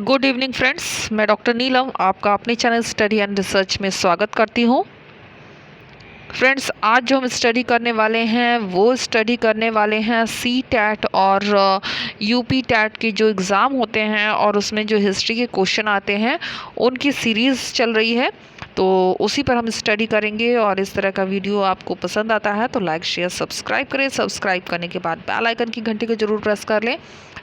Good evening friends, मैं doctor नीलम आपका अपने चैनल स्टडी एंड रिसर्च में स्वागत करती हूँ। फ्रेंड्स, आज जो हम स्टडी करने वाले हैं वो स्टडी करने वाले हैं सी टैट और यूपी टैट के जो एग्ज़ाम होते हैं और उसमें जो हिस्ट्री के क्वेश्चन आते हैं उनकी सीरीज़ चल रही है, तो उसी पर हम स्टडी करेंगे। और इस तरह का वीडियो आपको पसंद आता है तो लाइक शेयर सब्सक्राइब करें। सब्सक्राइब करने के बाद बेल आइकन की घंटी को ज़रूर प्रेस कर लें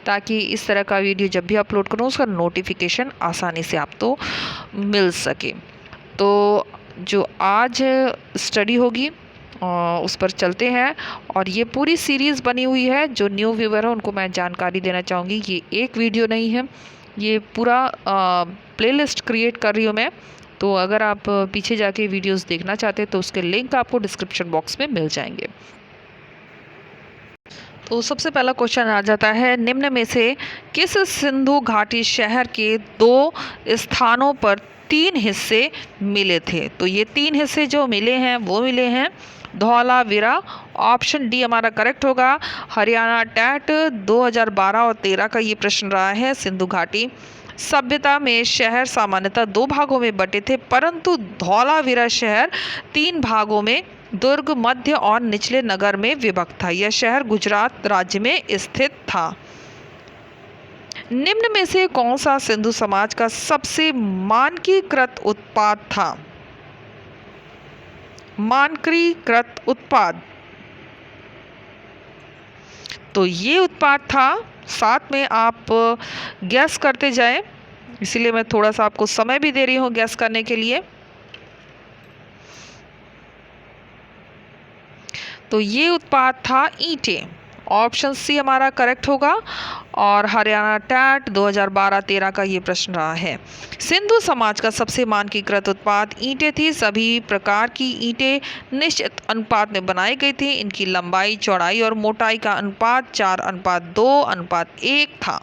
ताकि इस तरह का वीडियो जब भी अपलोड करूँ उसका नोटिफिकेशन आसानी से आपको मिल सके। तो जो आज स्टडी होगी उस पर चलते हैं। और ये पूरी सीरीज़ बनी हुई है, जो न्यू व्यूवर है उनको मैं जानकारी देना चाहूँगी, ये एक वीडियो नहीं है, ये पूरा प्लेलिस्ट क्रिएट कर रही हूँ मैं। तो अगर आप पीछे जाके वीडियोस देखना चाहते हैं तो उसके लिंक आपको डिस्क्रिप्शन बॉक्स में मिल जाएंगे। तो सबसे पहला क्वेश्चन आ जाता है, निम्न में से किस सिंधु घाटी शहर के 2 स्थानों पर 3 हिस्से मिले थे? तो ये 3 हिस्से जो मिले हैं वो मिले हैं धौलावीरा। ऑप्शन डी हमारा करेक्ट होगा। हरियाणा टैट 2012 और 13 का ये प्रश्न रहा है। सिंधु घाटी सभ्यता में शहर सामान्यतः 2 भागों में बटे थे, परंतु धौलावीरा शहर 3 भागों में दुर्ग, मध्य और निचले नगर में विभक्त था। यह शहर गुजरात राज्य में स्थित था। निम्न में से कौन सा सिंधु समाज का सबसे मानकीकृत उत्पाद था? मानकीकृत उत्पाद, तो ये उत्पाद था। साथ में आप गैस करते जाएं, इसीलिए मैं थोड़ा सा आपको समय भी दे रही हूँ गैस करने के लिए। तो ये उत्पाद था ईंटें। ऑप्शन सी हमारा करेक्ट होगा। और हरियाणा टैट 2012-13 का ये प्रश्न रहा है। सिंधु समाज का सबसे मानकीकृत उत्पाद ईंटें थी। सभी प्रकार की ईंटें निश्चित अनुपात में बनाई गई थी। इनकी लंबाई, चौड़ाई और मोटाई का अनुपात 4:2:1 था।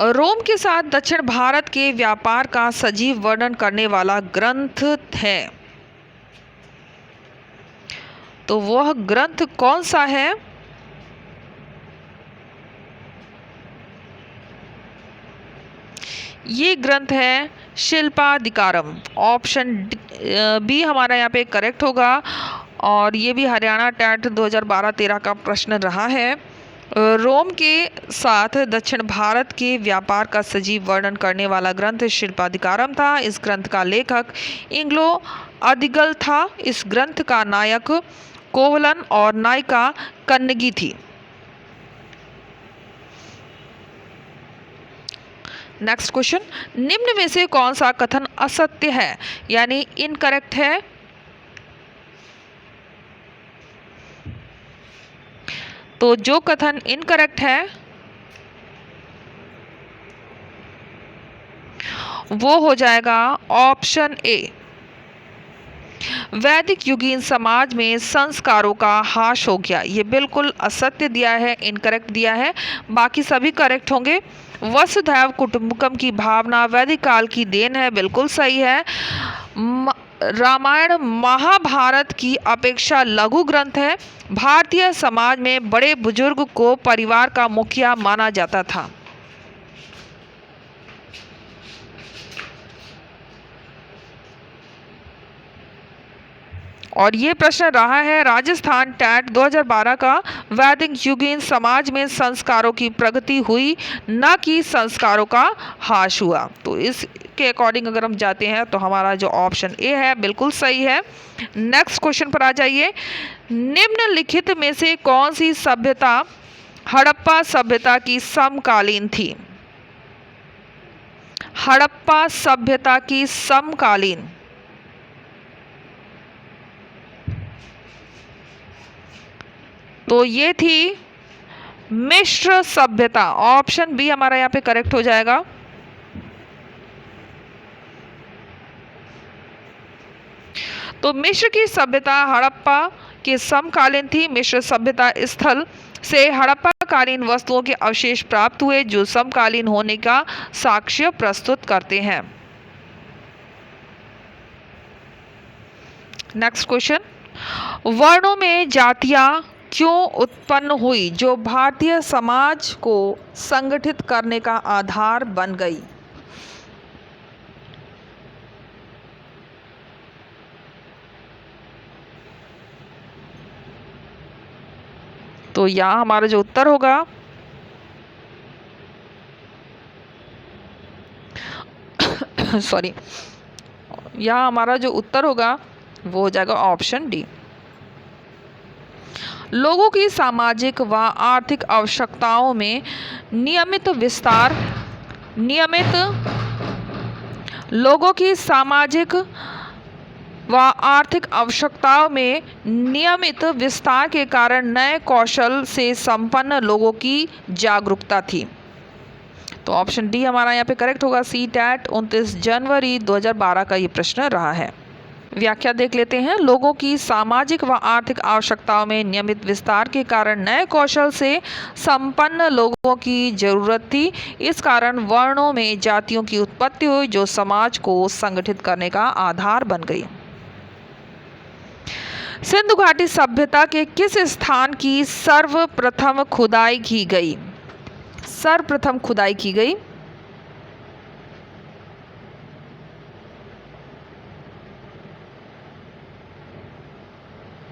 रोम के साथ दक्षिण भारत के व्यापार का सजीव वर्णन करने वाला ग्रंथ है, तो वह ग्रंथ कौन सा है? ये ग्रंथ है शिल्पाधिकारम। ऑप्शन बी हमारा यहाँ पे करेक्ट होगा। और ये भी हरियाणा टैट 2012-13 का प्रश्न रहा है। रोम के साथ दक्षिण भारत के व्यापार का सजीव वर्णन करने वाला ग्रंथ शिल्पाधिकारम था। इस ग्रंथ का लेखक इंग्लो अदिगल था। इस ग्रंथ का नायक कोवलन और नायिका कन्नगी थी। नेक्स्ट क्वेश्चन, निम्न में से कौन सा कथन असत्य है यानी इनकरेक्ट है? तो जो कथन इनकरेक्ट है वो हो जाएगा ऑप्शन ए। वैदिक युगीन समाज में संस्कारों का हास हो गया। ये बिल्कुल असत्य दिया है, इनकरेक्ट दिया है। बाकी सभी करेक्ट होंगे। वसुधैव कुटुंबकम की भावना वैदिक काल की देन है, बिल्कुल सही है। रामायण महाभारत की अपेक्षा लघु ग्रंथ है। भारतीय समाज में बड़े बुजुर्ग को परिवार का मुखिया माना जाता था। और ये प्रश्न रहा है राजस्थान टैट 2012 का, वैदिक युगीन समाज में संस्कारों की प्रगति हुई न कि संस्कारों का ह्रास हुआ। तो इसके अकॉर्डिंग अगर हम जाते हैं तो हमारा जो ऑप्शन ए है बिल्कुल सही है। नेक्स्ट क्वेश्चन पर आ जाइए, निम्नलिखित में से कौन सी सभ्यता हड़प्पा सभ्यता की समकालीन थी? हड़प्पा सभ्यता की समकालीन, तो ये थी मिश्र सभ्यता। ऑप्शन बी हमारा यहाँ पे करेक्ट हो जाएगा। तो मिश्र की सभ्यता हड़प्पा के समकालीन थी। मिश्र सभ्यता स्थल से हड़प्पा कालीन वस्तुओं के अवशेष प्राप्त हुए जो समकालीन होने का साक्ष्य प्रस्तुत करते हैं। नेक्स्ट क्वेश्चन, वर्णों में जातियां क्यों उत्पन्न हुई जो भारतीय समाज को संगठित करने का आधार बन गई? तो यहाँ हमारा जो उत्तर होगा सॉरी, यहाँ हमारा जो उत्तर होगा वो हो जाएगा ऑप्शन डी। लोगों की सामाजिक व आर्थिक आवश्यकताओं में लोगों की सामाजिक व आर्थिक आवश्यकताओं में नियमित विस्तार के कारण नए कौशल से संपन्न लोगों की जागरूकता थी। तो ऑप्शन डी हमारा यहाँ पे करेक्ट होगा। CTET 29 जनवरी 2012 का ये प्रश्न रहा है। व्याख्या देख लेते हैं। लोगों की सामाजिक व आर्थिक आवश्यकताओं में नियमित विस्तार के कारण नए कौशल से संपन्न लोगों की जरूरत थी। इस कारण वर्णों में जातियों की उत्पत्ति हुई जो समाज को संगठित करने का आधार बन गई। सिंधु घाटी सभ्यता के किस स्थान की सर्वप्रथम खुदाई की गई? सर्वप्रथम खुदाई की गई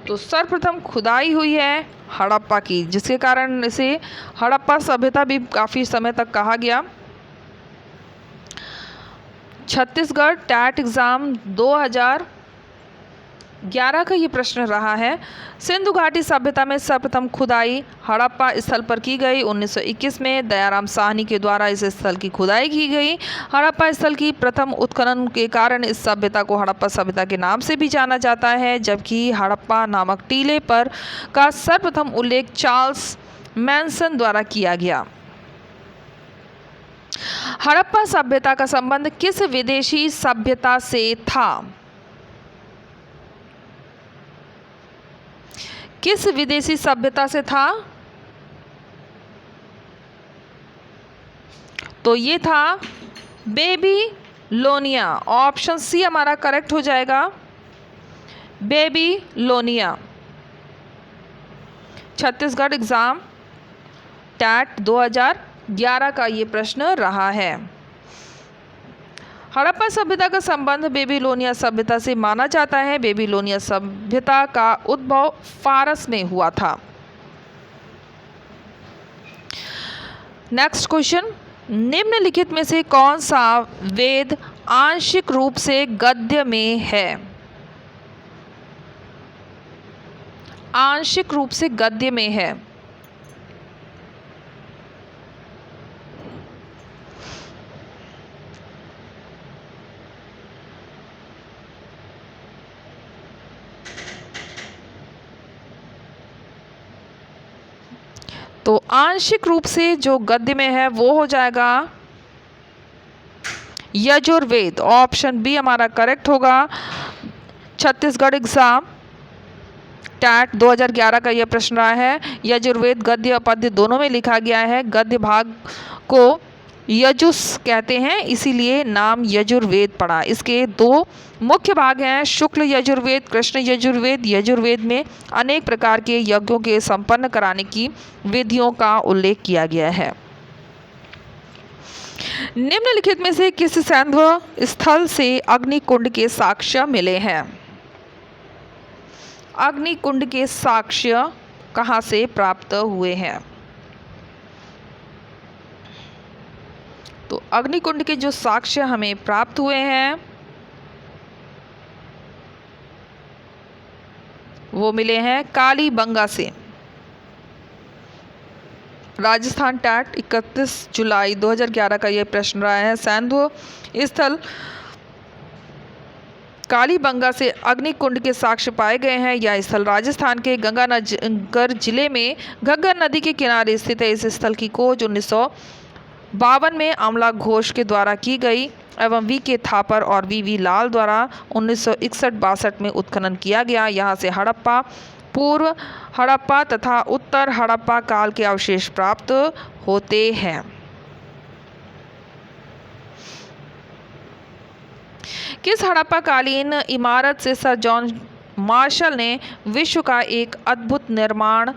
तो सर्वप्रथम खुदाई हुई है हड़प्पा की, जिसके कारण इसे हड़प्पा सभ्यता भी काफ़ी समय तक कहा गया। छत्तीसगढ़ टैट एग्ज़ाम 2011 का ये प्रश्न रहा है। सिंधु घाटी सभ्यता में सर्वप्रथम खुदाई हड़प्पा स्थल पर की गई। 1921 में दयाराम साहनी के द्वारा इस स्थल की खुदाई की गई। हड़प्पा स्थल की प्रथम उत्खनन के कारण इस सभ्यता को हड़प्पा सभ्यता के नाम से भी जाना जाता है, जबकि हड़प्पा नामक टीले पर का सर्वप्रथम उल्लेख चार्ल्स मैनसन द्वारा किया गया। हड़प्पा सभ्यता का संबंध किस विदेशी सभ्यता से था? किस विदेशी सभ्यता से था? तो ये था बेबीलोनिया। ऑप्शन सी हमारा करेक्ट हो जाएगा, बेबीलोनिया। छत्तीसगढ़ एग्जाम टैट 2011 का ये प्रश्न रहा है। हड़प्पा सभ्यता का संबंध बेबीलोनिया सभ्यता से माना जाता है। बेबीलोनिया सभ्यता का उद्भव फारस में हुआ था। नेक्स्ट क्वेश्चन, निम्नलिखित में से कौन सा वेद आंशिक रूप से गद्य में है? आंशिक रूप से गद्य में है। तो आंशिक रूप से जो गद्य में है वो हो जाएगा यजुर्वेद। ऑप्शन बी हमारा करेक्ट होगा। छत्तीसगढ़ एग्जाम टैट 2011 का यह प्रश्न रहा है। यजुर्वेद गद्य पद्य दोनों में लिखा गया है। गद्य भाग को यजुस कहते हैं, इसीलिए नाम यजुर्वेद पड़ा। इसके दो मुख्य भाग हैं, शुक्ल यजुर्वेद, कृष्ण यजुर्वेद। यजुर्वेद में अनेक प्रकार के यज्ञों के संपन्न कराने की विधियों का उल्लेख किया गया है। निम्नलिखित में से किस सैंधव स्थल से अग्निकुंड के साक्ष्य मिले हैं? अग्निकुंड के साक्ष्य कहाँ से प्राप्त हुए हैं? तो अग्निकुंड के जो साक्ष्य हमें प्राप्त हुए हैं वो मिले हैं कालीबंगा से। राजस्थान टैट 31 जुलाई 2011 का यह प्रश्न रहा है। सैंधव स्थल कालीबंगा से अग्निकुंड के साक्ष्य पाए गए हैं। यह स्थल राजस्थान के गंगानगर जिले में घग्गर नदी के किनारे स्थित है। इस स्थल की खोज 1952 में अमला घोष के द्वारा की गई एवं V.K. थापर और V.V. लाल द्वारा 1961-62 में उत्खनन किया गया। यहाँ से हड़प्पा, पूर्व हड़प्पा तथा उत्तर हड़प्पा काल के अवशेष प्राप्त होते हैं। किस हड़प्पा कालीन इमारत से सर जॉन मार्शल ने विश्व का एक अद्भुत निर्माण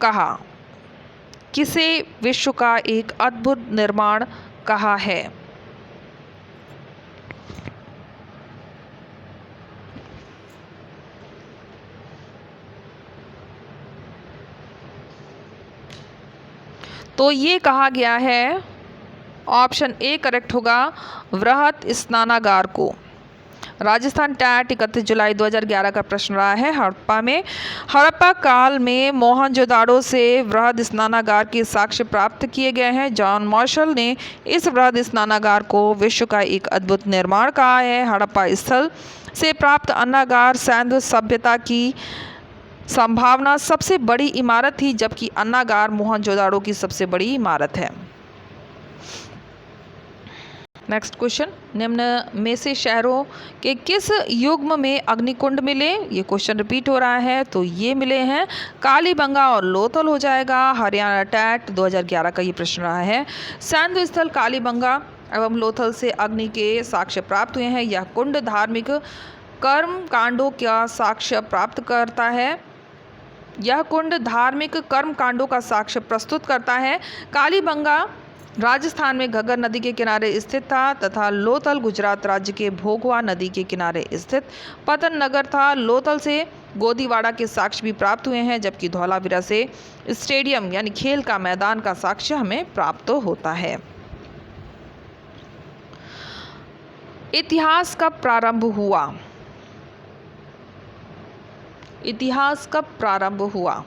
कहा? किसे विश्व का एक अद्भुत निर्माण कहा है? तो ये कहा गया है, ऑप्शन ए करेक्ट होगा, वृहत स्नानागार को। राजस्थान टैट 31 जुलाई 2011 का प्रश्न रहा है। हड़प्पा काल में मोहनजोदाड़ो से वृहद स्नानागार के साक्ष्य प्राप्त किए गए हैं। जॉन मार्शल ने इस वृहद स्नानागार को विश्व का एक अद्भुत निर्माण कहा है। हड़प्पा स्थल से प्राप्त अन्नागार सैंधव सभ्यता की संभावना सबसे बड़ी इमारत थी, जबकि अन्नागार मोहनजोदाड़ो की सबसे बड़ी इमारत है। नेक्स्ट क्वेश्चन, निम्न में से शहरों के किस युग्म में अग्निकुंड मिले? ये क्वेश्चन रिपीट हो रहा है, तो ये मिले हैं कालीबंगा और लोथल हो जाएगा। हरियाणा टैट 2011 का ये प्रश्न रहा है। सैंधव स्थल कालीबंगा एवं लोथल से अग्नि के साक्ष्य प्राप्त हुए हैं। यह कुंड धार्मिक कर्म कांडों का साक्ष्य प्राप्त करता है। यह कुंड धार्मिक कर्म कांडों का साक्ष्य प्रस्तुत करता है। कालीबंगा राजस्थान में घग्गर नदी के किनारे स्थित था तथा लोथल गुजरात राज्य के भोगवा नदी के किनारे स्थित पतन नगर था। लोथल से गोदीवाड़ा के साक्ष्य भी प्राप्त हुए हैं, जबकि धौलावीरा से स्टेडियम यानी खेल का मैदान का साक्ष्य हमें प्राप्त होता है। इतिहास कब प्रारंभ हुआ? इतिहास कब प्रारंभ हुआ?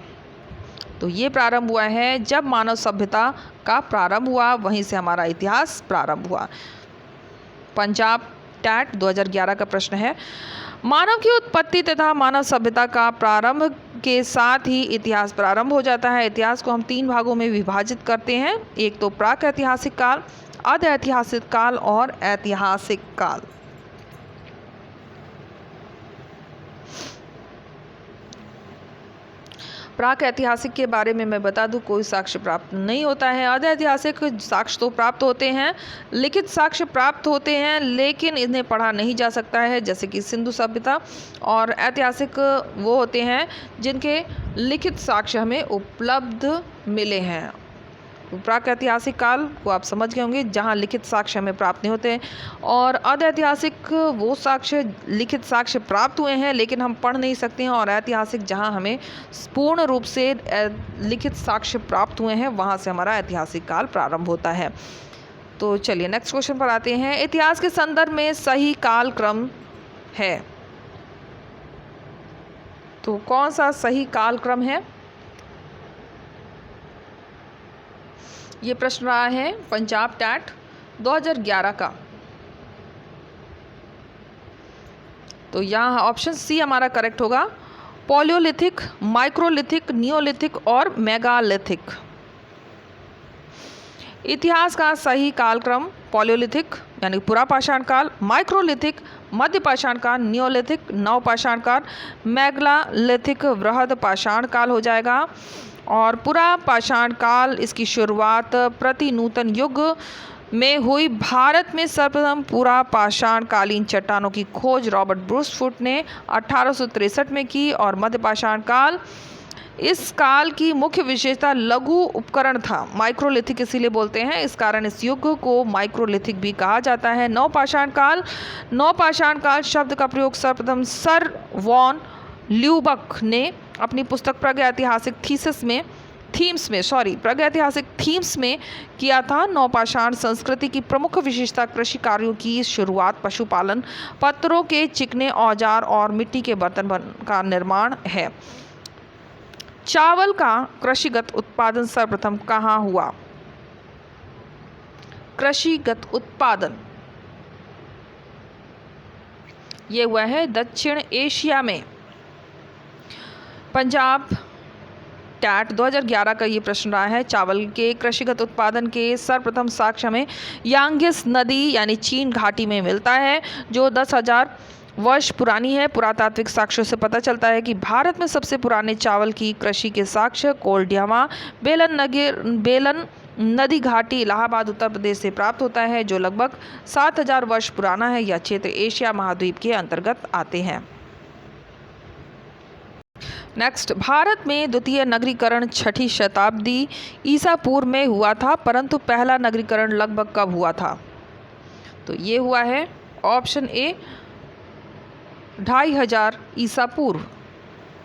तो ये प्रारंभ हुआ है जब मानव सभ्यता का प्रारंभ हुआ, वहीं से हमारा इतिहास प्रारंभ हुआ। पंजाब टैट 2011 का प्रश्न है। मानव की उत्पत्ति तथा मानव सभ्यता का प्रारंभ के साथ ही इतिहास प्रारंभ हो जाता है। इतिहास को हम 3 भागों में विभाजित करते हैं, एक तो प्राक ऐतिहासिक काल, अर्ध ऐतिहासिक काल और ऐतिहासिक काल। प्राक ऐतिहासिक के बारे में मैं बता दूं, कोई साक्ष्य प्राप्त नहीं होता है। अर्ध ऐतिहासिक साक्ष्य तो प्राप्त होते हैं, लिखित साक्ष्य प्राप्त होते हैं, लेकिन इन्हें पढ़ा नहीं जा सकता है, जैसे कि सिंधु सभ्यता। और ऐतिहासिक वो होते हैं जिनके लिखित साक्ष्य हमें उपलब्ध मिले हैं। प्राक ऐतिहासिक काल को आप समझ गए होंगे, जहाँ लिखित साक्ष्य हमें प्राप्त नहीं होते हैं। और अर्ध ऐतिहासिक वो साक्ष्य लिखित साक्ष्य प्राप्त हुए हैं लेकिन हम पढ़ नहीं सकते हैं। और ऐतिहासिक जहाँ हमें पूर्ण रूप से लिखित साक्ष्य प्राप्त हुए हैं, वहाँ से हमारा ऐतिहासिक काल प्रारंभ होता है। तो चलिए नेक्स्ट क्वेश्चन पर आते हैं। इतिहास के संदर्भ में सही काल क्रम है, तो कौन सा सही काल क्रम है? ये प्रश्न रहा है पंजाब टैट 2011 का। तो यहाँ ऑप्शन सी हमारा करेक्ट होगा, पॉलियोलिथिक, माइक्रोलिथिक, नियोलिथिक और मेगालिथिक। इतिहास का सही कालक्रम पॉलियोलिथिक यानी पुरापाषाण काल, माइक्रोलिथिक मध्य पाषाण काल, नियोलिथिक नवपाषाण काल, मेगालिथिक वृहद पाषाण काल हो जाएगा। और पुरापाषाण काल इसकी शुरुआत प्रति नूतन युग में हुई। भारत में सर्वप्रथम पुरापाषाण कालीन चट्टानों की खोज रॉबर्ट ब्रूसफुट ने 1863 में की। और मध्यपाषाण काल, इस काल की मुख्य विशेषता लघु उपकरण था, माइक्रोलिथिक इसीलिए बोलते हैं, इस कारण इस युग को माइक्रोलिथिक भी कहा जाता है। नवपाषाण काल, नवपाषाण काल शब्द का प्रयोग सर्वप्रथम सर वॉन ल्यूबक ने अपनी पुस्तक प्रागैतिहासिक थीम्स में किया था। नवपाषाण संस्कृति की प्रमुख विशेषता कृषि कार्यों की शुरुआत, पशुपालन, पत्थरों के चिकने औजार और मिट्टी के बर्तन का निर्माण है। चावल का कृषिगत उत्पादन सर्वप्रथम कहाँ हुआ? कृषिगत उत्पादन ये हुआ है दक्षिण एशिया में। पंजाब टैट 2011 का ये प्रश्न रहा है। चावल के कृषिगत उत्पादन के सर्वप्रथम साक्ष्य हमें यांगिस नदी यानी चीन घाटी में मिलता है, जो 10,000 वर्ष पुरानी है। पुरातात्विक साक्ष्यों से पता चलता है कि भारत में सबसे पुराने चावल की कृषि के साक्ष्य कोल्डियामा बेलन नदी घाटी इलाहाबाद उत्तर प्रदेश से प्राप्त होता है, जो लगभग 7,000 वर्ष पुराना है। यह क्षेत्र एशिया महाद्वीप के अंतर्गत आते हैं। नेक्स्ट, भारत में द्वितीय नगरीकरण 6ठी शताब्दी ईसा पूर्व में हुआ था, परंतु पहला नगरीकरण लगभग कब हुआ था? तो ये हुआ है ऑप्शन ए 2500 ईसा पूर्व।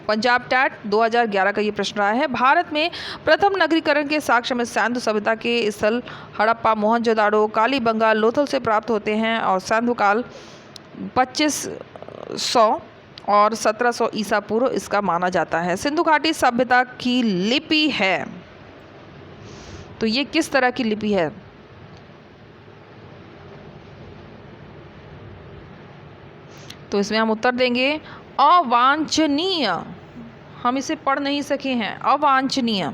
पंजाब टैट 2011 का ये प्रश्न रहा है। भारत में प्रथम नगरीकरण के साक्ष्य में सिंधु सभ्यता के स्थल हड़प्पा, मोहनजोदाड़ो, कालीबंगा, लोथल से प्राप्त होते हैं और सिंधु काल 2500 और 1700 ईसा पूर्व इसका माना जाता है। सिंधु घाटी सभ्यता की लिपि है, तो ये किस तरह की लिपि है? तो इसमें हम उत्तर देंगे अवांछनीय। हम इसे पढ़ नहीं सके हैं, अवांछनीय।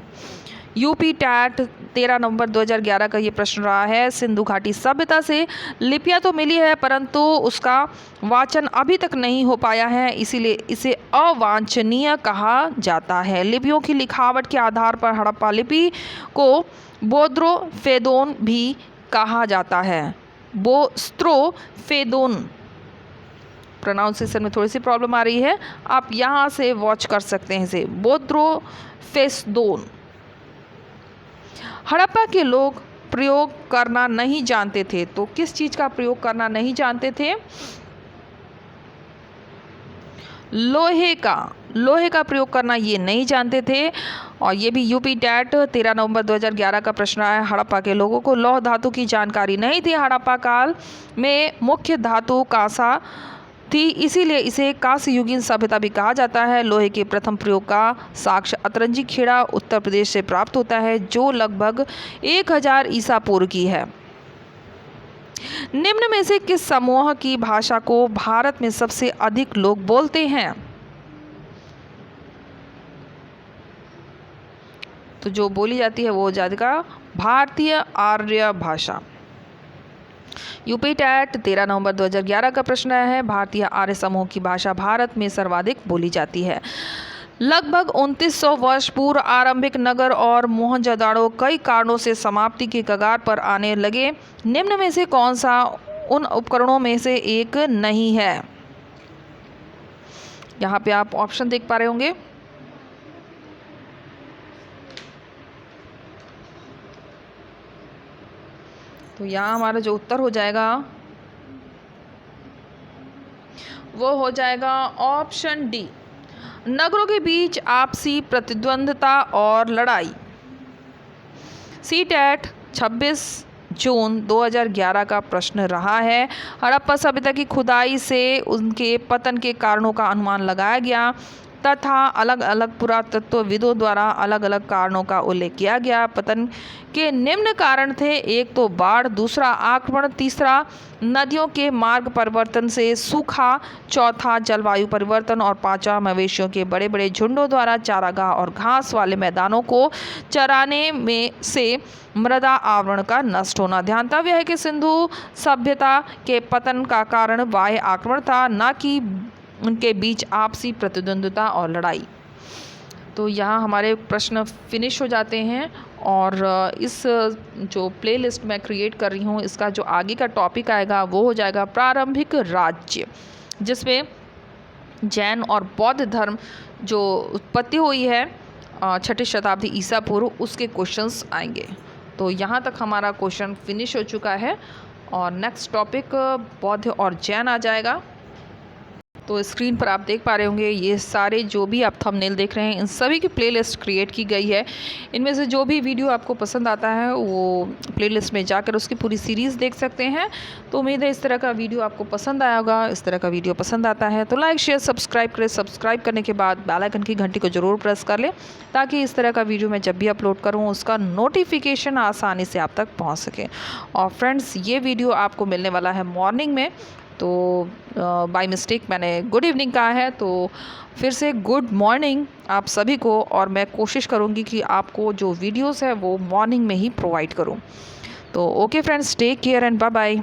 यूपी टैट 13 नवंबर 2011 का ये प्रश्न रहा है। सिंधु घाटी सभ्यता से लिपियां तो मिली है, परंतु उसका वाचन अभी तक नहीं हो पाया है, इसीलिए इसे अवांछनीय कहा जाता है। लिपियों की लिखावट के आधार पर हड़प्पा लिपि को बोस्त्रोफेदोन भी कहा जाता है। बोस्त्रोफेदोन, प्रोनाउंसिएशन में थोड़ी सी प्रॉब्लम आ रही है, आप यहाँ से वॉच कर सकते हैं इसे, बोस्त्रोफेदोन। हड़प्पा के लोग प्रयोग करना नहीं जानते थे, तो किस चीज़ का प्रयोग करना नहीं जानते थे? लोहे का प्रयोग करना ये नहीं जानते थे। और ये भी यूपी टैट 13 नवंबर 2011 का प्रश्न है। हड़प्पा के लोगों को लौह धातु की जानकारी नहीं थी। हड़प्पा काल में मुख्य धातु कांसा थी, इसीलिए इसे कांस्य युगीन सभ्यता भी कहा जाता है। लोहे के प्रथम प्रयोग का साक्ष्य अतरंजी खेड़ा उत्तर प्रदेश से प्राप्त होता है, जो लगभग 1000 ईसा पूर्व की है। निम्न में से किस समूह की भाषा को भारत में सबसे अधिक लोग बोलते हैं? तो जो बोली जाती है वो हो जाएगा भारतीय आर्य भाषा। यूपी टैट 13 नवंबर 2011 का प्रश्न है। भारतीय आर्य समूह की भाषा भारत में सर्वाधिक बोली जाती है। लगभग 2900 वर्ष पूर्व आरंभिक नगर और मोहनजोदाड़ो कई कारणों से समाप्ति के कगार पर आने लगे। निम्न में से कौन सा उन उपकरणों में से एक नहीं है? यहाँ पे आप ऑप्शन देख पा रहे होंगे। तो यहाँ हमारा जो उत्तर हो जाएगा वो हो जाएगा ऑप्शन डी, नगरों के बीच आपसी प्रतिद्वंद्विता और लड़ाई। सी टैट 26 जून 2011 का प्रश्न रहा है। हड़प्पा सभ्यता की खुदाई से उनके पतन के कारणों का अनुमान लगाया गया तथा अलग अलग पुरातत्वविदों द्वारा अलग अलग कारणों का उल्लेख किया गया। पतन के निम्न कारण थे, एक तो बाढ़, दूसरा आक्रमण, तीसरा नदियों के मार्ग परिवर्तन से सूखा, चौथा जलवायु परिवर्तन और पांचवा मवेशियों के बड़े बड़े झुंडों द्वारा चारागाह और घास वाले मैदानों को चराने में से मृदा आवरण का नष्ट होना। ध्यातव्य है कि सिंधु सभ्यता के पतन का कारण बाह्य आक्रमण था, न कि उनके बीच आपसी प्रतिद्वंद्विता और लड़ाई। तो यहाँ हमारे प्रश्न फिनिश हो जाते हैं और इस जो प्लेलिस्ट मैं क्रिएट कर रही हूँ इसका जो आगे का टॉपिक आएगा वो हो जाएगा प्रारंभिक राज्य, जिसमें जैन और बौद्ध धर्म जो उत्पत्ति हुई है 6ठी शताब्दी ईसा पूर्व, उसके क्वेश्चंस आएंगे। तो यहाँ तक हमारा क्वेश्चन फिनिश हो चुका है और नेक्स्ट टॉपिक बौद्ध और जैन आ जाएगा। तो स्क्रीन पर आप देख पा रहे होंगे ये सारे जो भी आप थंबनेल देख रहे हैं इन सभी की प्लेलिस्ट क्रिएट की गई है। इनमें से जो भी वीडियो आपको पसंद आता है वो प्लेलिस्ट में जाकर उसकी पूरी सीरीज़ देख सकते हैं। तो उम्मीद है इस तरह का वीडियो आपको पसंद आया होगा। इस तरह का वीडियो पसंद आता है तो लाइक शेयर सब्सक्राइब करें। सब्सक्राइब करने के बाद बेल आइकन की घंटी को ज़रूर प्रेस कर लें ताकि इस तरह का वीडियो मैं जब भी अपलोड करूँ उसका नोटिफिकेशन आसानी से आप तक पहुँच सके। और फ्रेंड्स ये वीडियो आपको मिलने वाला है मॉर्निंग में, तो बाय मिस्टेक मैंने गुड इवनिंग कहा है, तो फिर से गुड मॉर्निंग आप सभी को। और मैं कोशिश करूँगी कि आपको जो वीडियोस है वो मॉर्निंग में ही प्रोवाइड करूँ। तो okay friends, take care and bye bye.